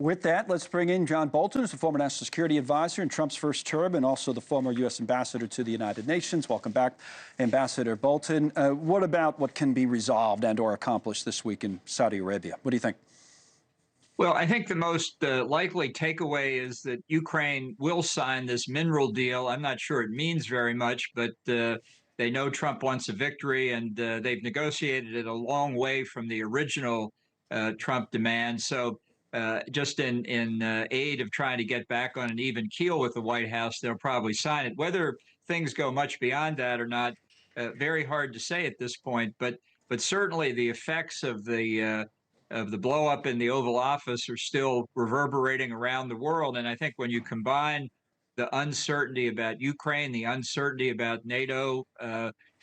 With that, let's bring in John Bolton, who's the former national security advisor in Trump's first term and also the former U.S. ambassador to the United Nations. Welcome back, Ambassador Bolton. What about what can be resolved and or accomplished this week in Saudi Arabia? What do you think? Well, I think the most likely takeaway is that Ukraine will sign this mineral deal. I'm not sure it means very much, but they know Trump wants a victory, and they've negotiated it a long way from the original Trump demand. So just in aid of trying to get back on an even keel with the White House, they'll probably sign it. Whether things go much beyond that or not, very hard to say at this point. But certainly the effects of the blow up in the Oval Office are still reverberating around the world. And I think when you combine the uncertainty about Ukraine, the uncertainty about NATO,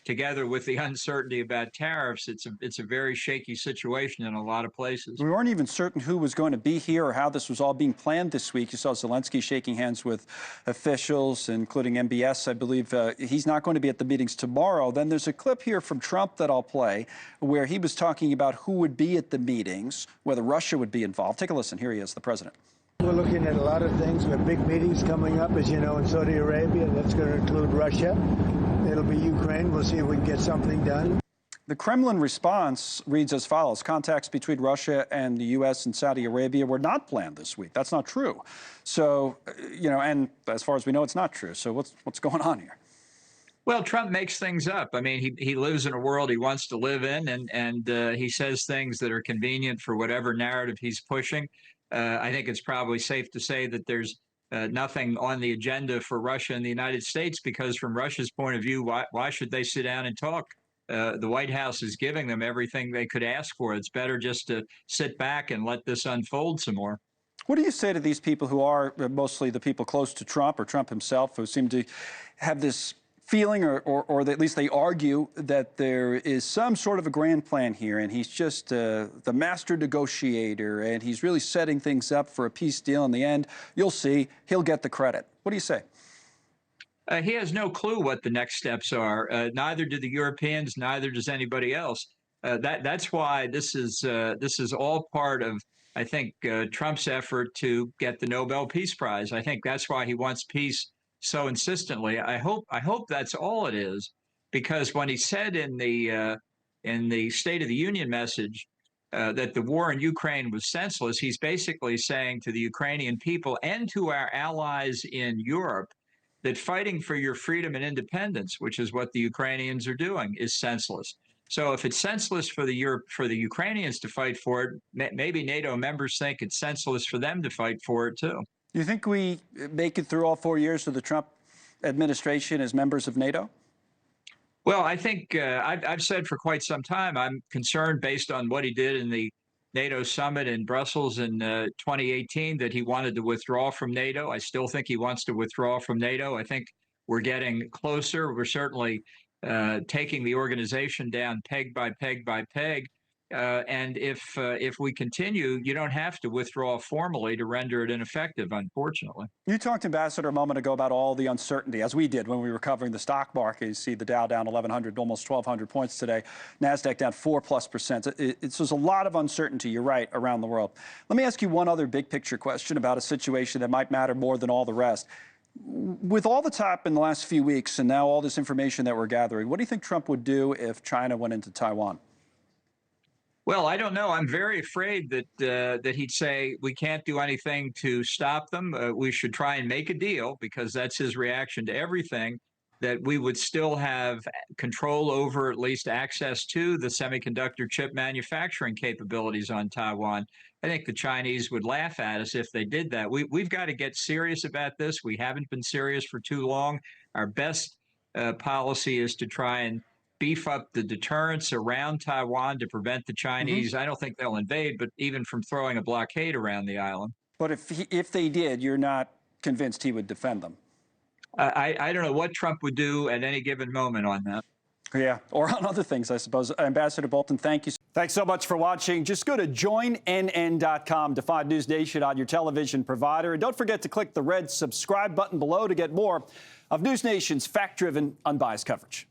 together with the uncertainty about tariffs, it's a very shaky situation in a lot of places. We weren't even certain who was going to be here or how this was all being planned this week. You saw Zelensky shaking hands with officials, including MBS. I believe he's not going to be at the meetings tomorrow. Then there's a clip here from Trump that I'll play where he was talking about who would be at the meetings, whether Russia would be involved. Take a listen. Here he is, the president. We're looking at a lot of things. We have big meetings coming up, as you know, in Saudi Arabia. That's going to include Russia. It'll be Ukraine. We'll see if we can get something done. The Kremlin response reads as follows. Contacts between Russia and the U.S. and Saudi Arabia were not planned this week. That's not true. So, and as far as we know, it's not true. So what's going on here? Well, Trump makes things up. I mean, he lives in a world he wants to live in, and he says things that are convenient for whatever narrative he's pushing. I think it's probably safe to say that there's nothing on the agenda for Russia and the United States, because from Russia's point of view, why should they sit down and talk? The White House is giving them everything they could ask for. It's better just to sit back and let this unfold some more. What do you say to these people who are mostly the people close to Trump or Trump himself, who seem to have this feeling, or at least they argue that there is some sort of a grand plan here, and he's just the master negotiator, and he's really setting things up for a peace deal in the end? You'll see, he'll get the credit. What do you say? He has no clue what the next steps are. Neither do the Europeans, neither does anybody else. That's why this is all part of, I think, Trump's effort to get the Nobel Peace Prize. I think that's why he wants peace so insistently. I hope that's all it is, because when he said in the State of the Union message that the war in Ukraine was senseless, he's basically saying to the Ukrainian people and to our allies in Europe that fighting for your freedom and independence, which is what the Ukrainians are doing, is senseless. So if it's senseless for the Ukrainians to fight for it, maybe NATO members think it's senseless for them to fight for it too. Do you think we make it through all 4 years of the Trump administration as members of NATO? Well, I think I've said for quite some time I'm concerned, based on what he did in the NATO summit in Brussels in 2018, that he wanted to withdraw from NATO. I still think he wants to withdraw from NATO. I think we're getting closer. We're certainly taking the organization down peg by peg by peg. And if we continue, you don't have to withdraw formally to render it ineffective, unfortunately. You talked, Ambassador, a moment ago about all the uncertainty, as we did when we were covering the stock market. You see the Dow down 1,100, almost 1,200 points today. NASDAQ down 4+%. There's a lot of uncertainty, you're right, around the world. Let me ask you one other big picture question about a situation that might matter more than all the rest. With all that's happened in the last few weeks and now all this information that we're gathering, what do you think Trump would do if China went into Taiwan? Well, I don't know. I'm very afraid that he'd say we can't do anything to stop them. We should try and make a deal, because that's his reaction to everything, that we would still have control over, at least access to, the semiconductor chip manufacturing capabilities on Taiwan. I think the Chinese would laugh at us if they did that. We've got to get serious about this. We haven't been serious for too long. Our best policy is to try and beef up the deterrence around Taiwan to prevent the Chinese. I don't think they'll invade, but even from throwing a blockade around the island. But if they did, you're not convinced he would defend them? I don't know what Trump would do at any given moment on that. Yeah, or on other things, I suppose. Ambassador Bolton, thank you. Thanks so much for watching. Just go to joinnn.com to find News Nation on your television provider. And don't forget to click the red subscribe button below to get more of News Nation's fact-driven, unbiased coverage.